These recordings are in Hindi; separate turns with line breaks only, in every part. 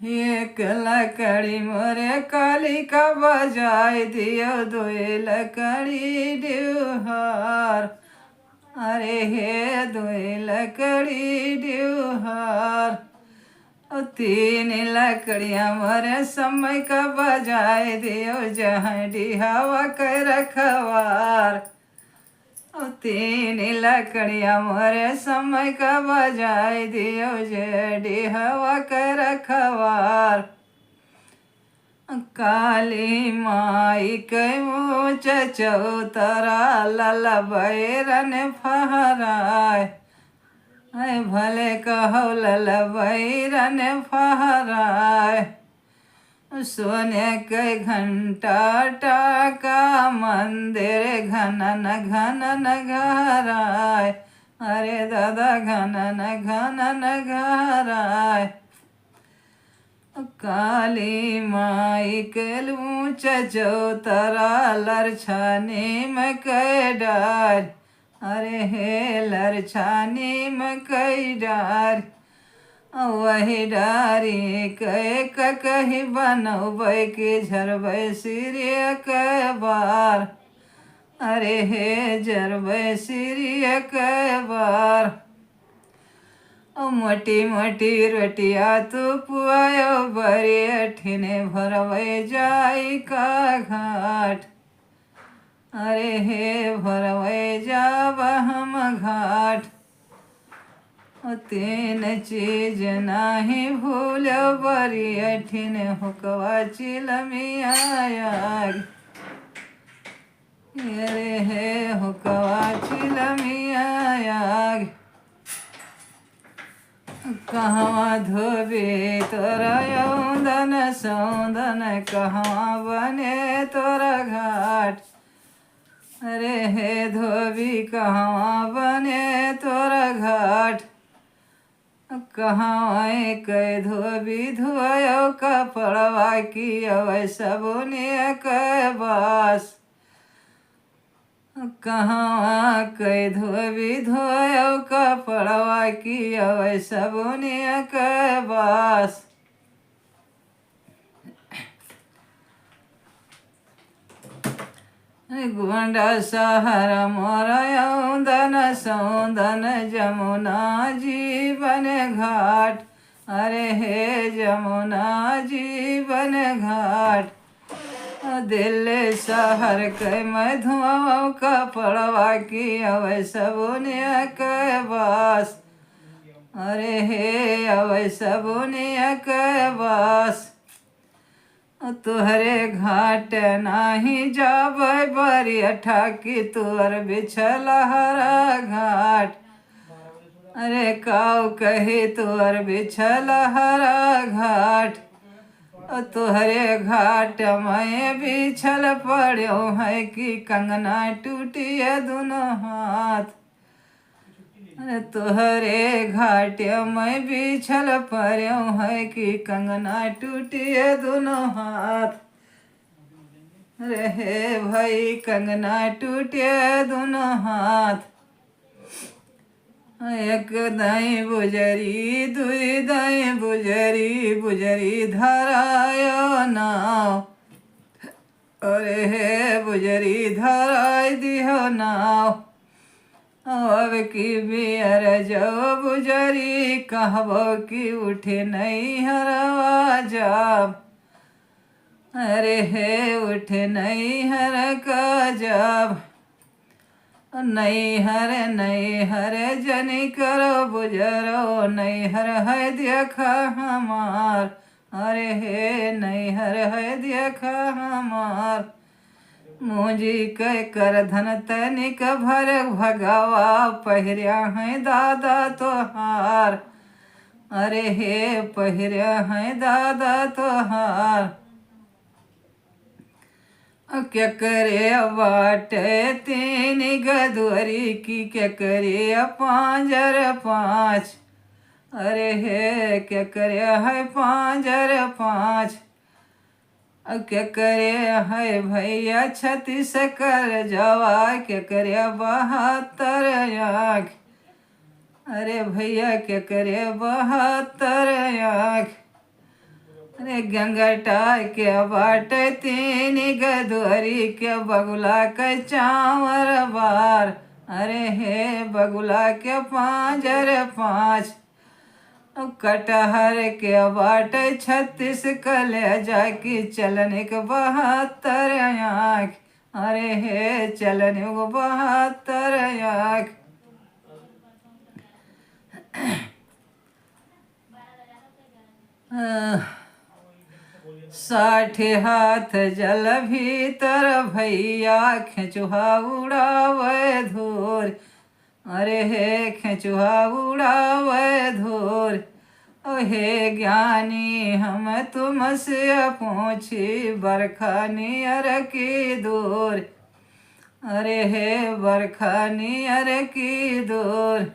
एक लकड़ी मोरे काली का बजाय दियो दोए लकड़ी ड्यूहार। अरे हे दोए लकड़ी ड्यूहार। और तीन लकड़ियाँ मोरे समय का बजाय दियो जहाँ डिहावा कर रखवार। और तीन लकड़ियाँ मोरे समय का बजाय दियो जे डिहावा कर रखवार। काली माई के ऊँच चौतरा लल बैरन फहराय। भले कहो लल बैरन फहराय। सोने के घंटा टाका मंदिर घनन घनन घराय। अरे दादा घनन घनन घराय। काली माई के लूच चौतरा लरछानी में कई डार। अरे हे लरछानी में कई डार। वही डारी के कही बनबै के झरबै सिरिय के बार। अरे हे झरबै सिरिय के बार। मोटी मोटी रोटिया तू पुआयो बड़ी अठिने भरबै जाई का घाट। अरे हे भरबै जाब हम घाट। तीन चीज नाही भूलो बड़ी अठिने हुकवा चिलमिया आग। अरे हे हुकवा चिलमिया आग। कहवा धोबी तोरा यौदन सौदन कहवा बने तोरा घाट। अरे हे धोबी कहवा बने तोरा घाट। कहवा के धोबी धोयो कपड़वा की अवै सबुनिया के बास। कहवा के धोबी धोयो कपड़वा की अवै सबुनिया के बास। गोंडा शहर मोरा यौदन सौदन जमुना जीवन घाट। अरे हे जमुना जीवन घाट। दिल्ली शहर के मधुआ कपड़वा की अवै सबुनिया के बास। अरे हे अवै सबुनिया के बास। तुहरे घाट नाही जाबै बरी अठाकी तुअर बिछल हरा घाट। अरे काऊ कही तुअर बिछल हरा घाट। तुहरे घाट मैं बिछल पड़ो है कि कंगना टूटिए दोनों हाथ। तुहरे घाट मैं बिछल पड़ो है कि कंगना टूटिए दोनों हाथ। रहे भाई कंगना टूटिए दोनों हाथ। एक दाई बुजरी दुई दाई बुजरी बुजरी धरायो नाव। अरे हे बुजरी धराय दिहो नाव। अब की बियर जो बुजरी कहबो कि उठे नहीं हरवा जाब। अरे हे उठे नहीं हर का जाब। नहीं हर जनी करो बुजरो नहीं हर है देखा हमार। अरे हे नहीं हर है देखा हमार। मुझी के कर धन तनिक भर भगवा पहिरिया है दादा तोहार। अरे हे पहिरिया है दादा तोहार। क्या करे बाटे तीन गदवरी की क्या करे पांजर पाँच। अरे हे क्या करे है पांजर पाँच। क्या करे है भैया 36 कर जवा क्या करे 72 आँख। अरे भैया क्या करे 72 आँख। अरे गंगटा के बाट तीन गदोरी के बगुला के चावर बार। अरे हे बगुला के पाँजर पाँच। कटहर के बाट 36 कलेजा की चलन के 72 आँख। अरे हे चलन को 72 आँख। 60 हाथ जल भीतर भैया खेचुहा उड़ावे धूर। अरे हे खेचुहा उड़ावे धूर। हे ज्ञानी हम तुमसे पूछी बरखा नियर की दूर। अरे हे बरखा नियर की दूर।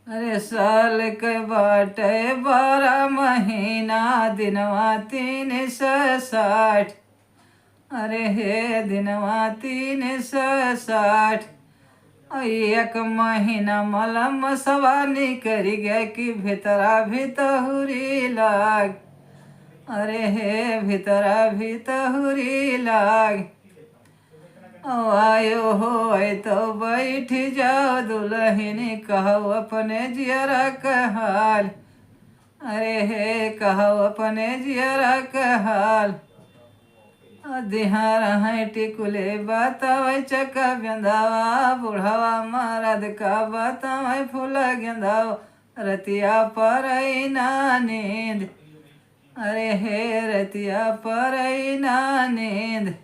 अरे साल के बाटे 12 महीना दिनवा 360। अरे हे दिनवा 360। एक महीना मलम सवा निकल गया कि भीतरा भीतहुरी लाग। अरे हे भीतरा भीतहुरी लाग। आयो हो तो बैठ जाओ दुल्हन कहो अपने जियरा का हाल। अरे हे कहो अपने जियरा का हाल। दिहार हैं टिकुले बतावे चक्का बेंदावा बुढ़ावा मरद का बतावे फूल गेंदावा रतिया पर ना नींद। अरे हे रतिया पर ना नींद।